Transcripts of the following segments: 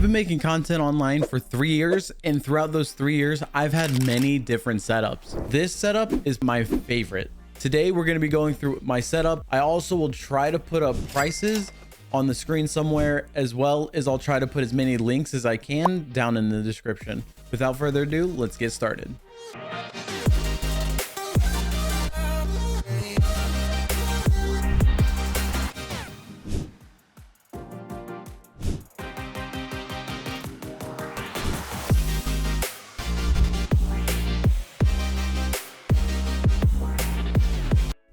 been making content online for 3 years, and throughout those 3 years, I've had many different setups. This setup is my favorite. Today, we're going to be going through my setup. I also will try to put up prices on the screen somewhere, as well as I'll try to put as many links as I can down in the description. Without further ado, let's get started.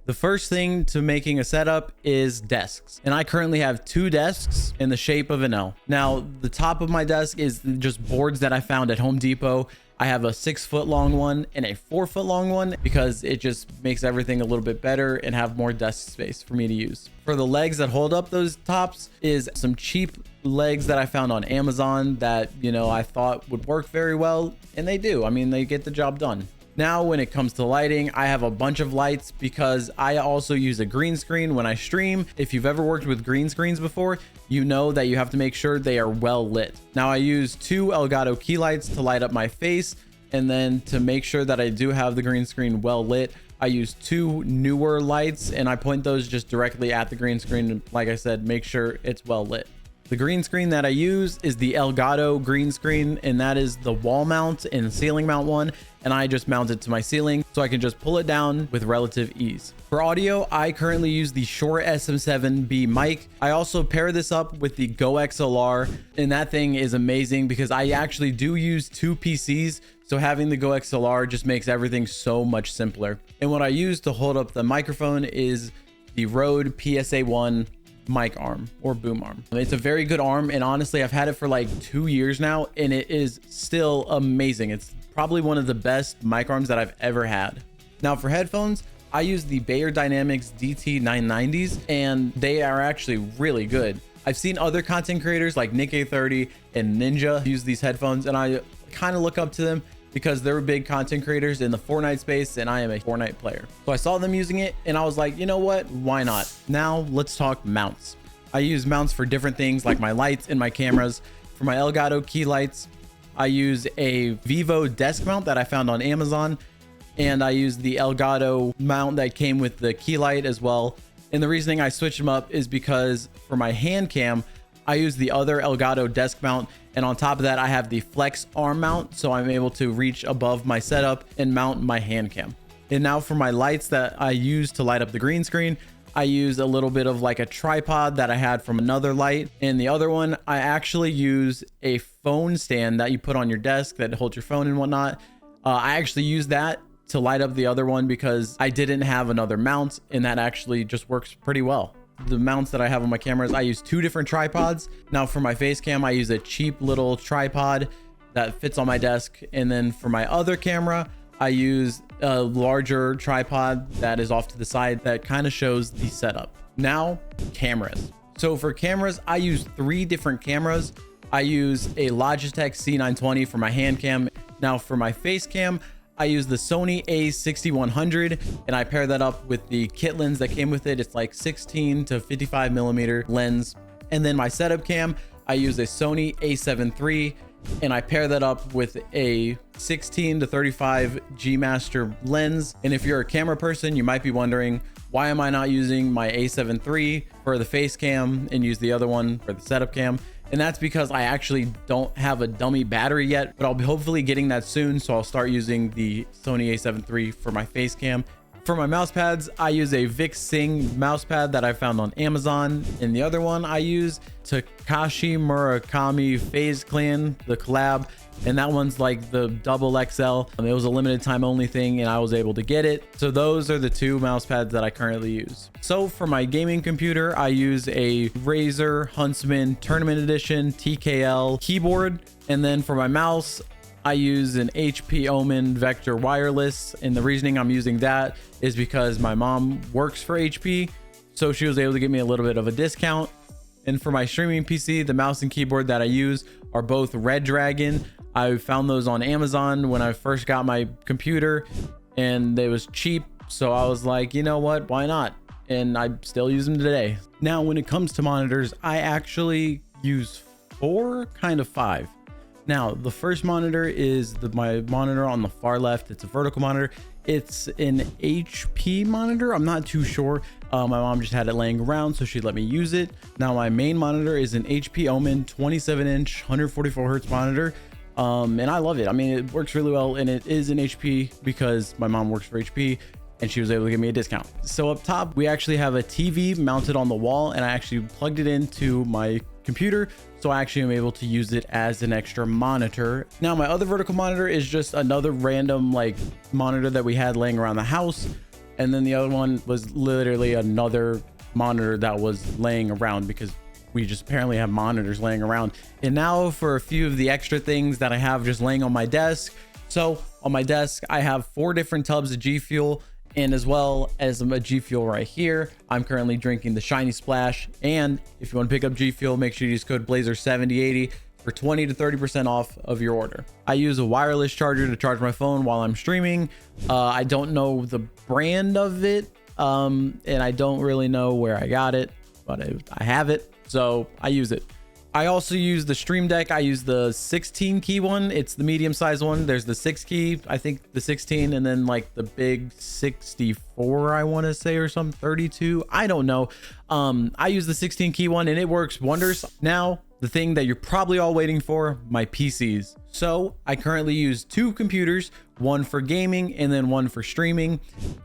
The first thing to making a setup is desks, and I currently have 2 desks in the shape of an L. Now, the top of my desk is just boards that I found at Home Depot. I have a 6-foot long one and a 4-foot long one because it just makes everything a little bit better and have more desk space for me to use. For the legs that hold up those tops is some cheap legs that I found on Amazon that, I thought would work very well, and they do. I mean, they get the job done. Now, when it comes to lighting, I have a bunch of lights because I also use a green screen when I stream. If you've ever worked with green screens before, you know that you have to make sure they are well lit. Now, I use 2 Elgato key lights to light up my face, and then to make sure that I do have the green screen well lit, I use 2 Neewer lights, and I point those just directly at the green screen. And like I said, make sure it's well lit. The green screen that I use is the Elgato green screen, and that is the wall mount and ceiling mount one, and I just mount it to my ceiling so I can just pull it down with relative ease. For audio, I currently use the Shure SM7B mic. I also pair this up with the Go XLR, and that thing is amazing because I actually do use 2 PCs, so having the Go XLR just makes everything so much simpler. And what I use to hold up the microphone is the Rode PSA-1 mic arm or boom arm. It's a very good arm, and honestly, I've had it for like 2 years now, and it is still amazing. It's probably one of the best mic arms that I've ever had. Now, for headphones, I use the Beyerdynamics DT990s, and they are actually really good. I've seen other content creators like Nick830 and Ninja use these headphones, and I kind of look up to them because they're big content creators in the Fortnite space, and I am a Fortnite player. So I saw them using it, and I was like, you know what? Why not? Now let's talk mounts. I use mounts for different things like my lights and my cameras. For my Elgato key lights, I use a Vivo desk mount that I found on Amazon, and I use the Elgato mount that came with the key light as well. And the reasoning I switched them up is because for my hand cam, I use the other Elgato desk mount, and on top of that, I have the Flex arm mount, so I'm able to reach above my setup and mount my hand cam. And now for my lights that I use to light up the green screen, I use a little bit of like a tripod that I had from another light. And the other one, I actually use a phone stand that you put on your desk that holds your phone and whatnot. I actually use that to light up the other one because I didn't have another mount, and that actually just works pretty well. The mounts that I have on my cameras, I use 2 different tripods. Now for my face cam, I use a cheap little tripod that fits on my desk. And then for my other camera, I use a larger tripod that is off to the side that kind of shows the setup. Now, cameras. So for cameras, I use 3 different cameras. I use a Logitech C920 for my hand cam. Now for my face cam, I use the Sony A6100, and I pair that up with the kit lens that came with it. It's like 16 to 55 millimeter lens. And then my setup cam, I use a Sony A7 III, and I pair that up with a 16 to 35 G Master lens. And if you're a camera person, you might be wondering, why am I not using my A7 III for the face cam and use the other one for the setup cam? And that's because I actually don't have a dummy battery yet, but I'll be hopefully getting that soon. So I'll start using the Sony A7 III for my face cam. For my mouse pads, I use a VixSing mouse pad that I found on Amazon. And the other one I use Takashi Murakami FaZe Clan, the collab. And that one's like the double XL. It was a limited time only thing, and I was able to get it. So those are the 2 mouse pads that I currently use. So for my gaming computer, I use a Razer Huntsman Tournament Edition TKL keyboard. And then for my mouse, I use an HP Omen Vector Wireless. And the reasoning I'm using that is because my mom works for HP, so she was able to give me a little bit of a discount. And for my streaming PC, the mouse and keyboard that I use are both Red Dragon. I found those on Amazon when I first got my computer, and they was cheap. So I was like, you know what, why not? And I still use them today. Now, when it comes to monitors, I actually use 4, kind of 5. Now, the first monitor is my monitor on the far left. It's a vertical monitor. It's an HP monitor. I'm not too sure. My mom just had it laying around, so she let me use it. Now, my main monitor is an HP Omen 27-inch, 144 hertz monitor. And I love it. I mean, it works really well, and it is an HP because my mom works for HP and she was able to give me a discount. So up top, we actually have a TV mounted on the wall, and I actually plugged it into my computer, so I actually am able to use it as an extra monitor. Now, my other vertical monitor is just another random like monitor that we had laying around the house, and then the other one was literally another monitor that was laying around because we just apparently have monitors laying around. And now for a few of the extra things that I have just laying on my desk. So on my desk, I have 4 different tubs of G Fuel, and as well as a G Fuel right here. I'm currently drinking the Shiny Splash. And if you want to pick up G Fuel, make sure you use code Blazer7080 for 20 to 30% off of your order. I use a wireless charger to charge my phone while I'm streaming. I don't know the brand of it, and I don't really know where I got it, but I have it, so I use it. I also use the Stream Deck. I use the 16 key one. It's the medium sized one. There's the 6 key, I think the 16, and then like the big 64, I want to say, or some 32. I don't know. I use the 16 key one and it works wonders. Now, the thing that you're probably all waiting for, my PCs. So I currently use 2 computers, one for gaming and then one for streaming.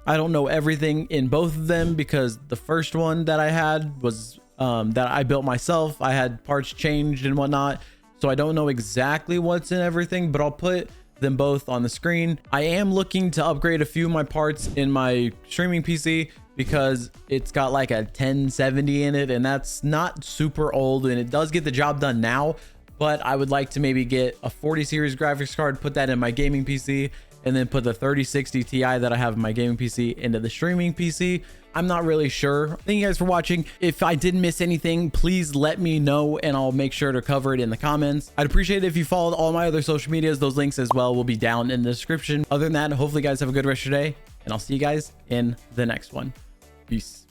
I don't know everything in both of them because the first one that I had was that I built myself. I had parts changed and whatnot, so I don't know exactly what's in everything, but I'll put them both on the screen. I am looking to upgrade a few of my parts in my streaming PC because it's got like a 1070 in it, and that's not super old, and it does get the job done now. But I would like to maybe get a 40 series graphics card, put that in my gaming PC, and then put the 3060 Ti that I have in my gaming PC into the streaming PC. I'm not really sure. Thank you guys for watching. If I didn't miss anything, please let me know and I'll make sure to cover it in the comments. I'd appreciate it if you followed all my other social medias. Those links as well will be down in the description. Other than that, hopefully you guys have a good rest of your day, and I'll see you guys in the next one. Peace.